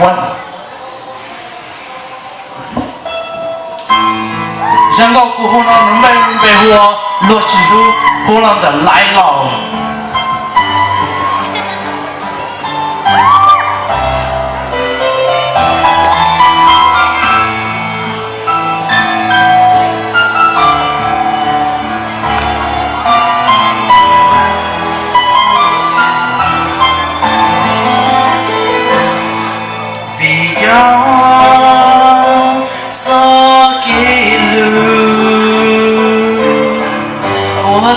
关。然后过后呢，准备我落起路，后浪的来了。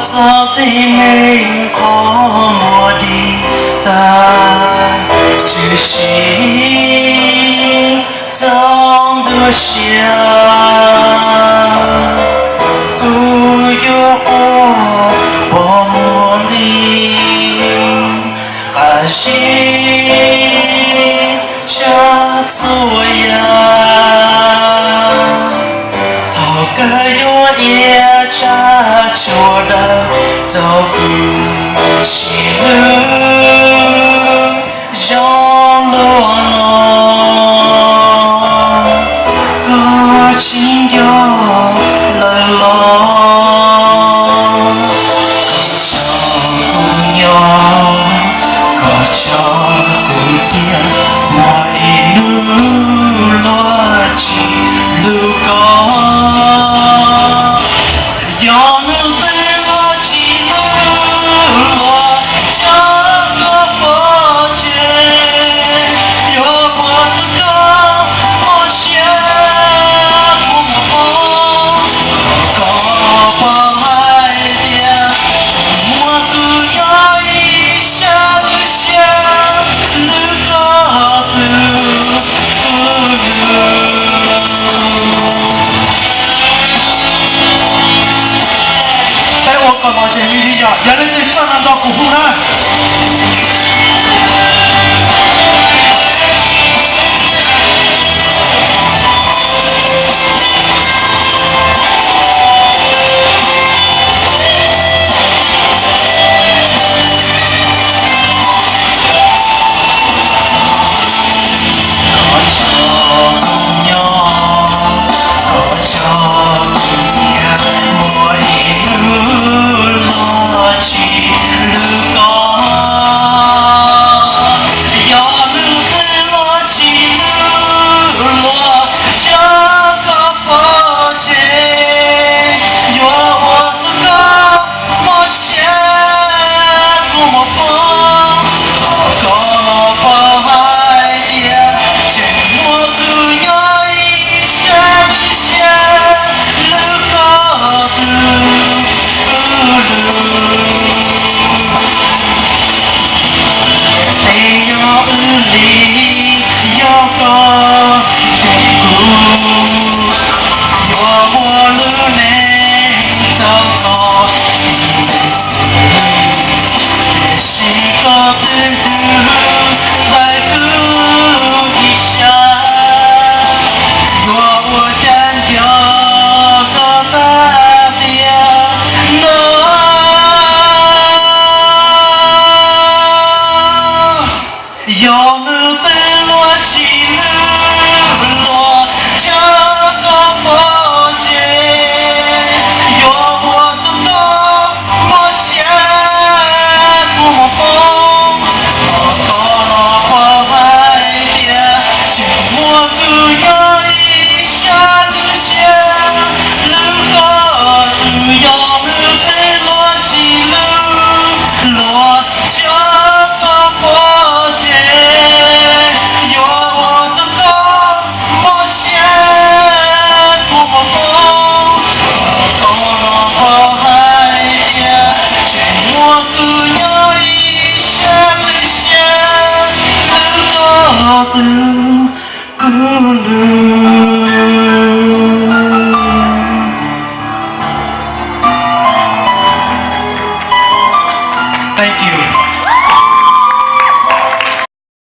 早的美好我的大只心当作想不有我梦里还是这作呀讨个有也差错的走过西路让落个情有来了个叫古典我一路落起路高干嘛先必须要，原来你站到苦苦呢？有你的落起落这个佛界，有我的我想不疯，我花海的寂寞不要一下子下，如何有你的落起落这个佛界。Gulu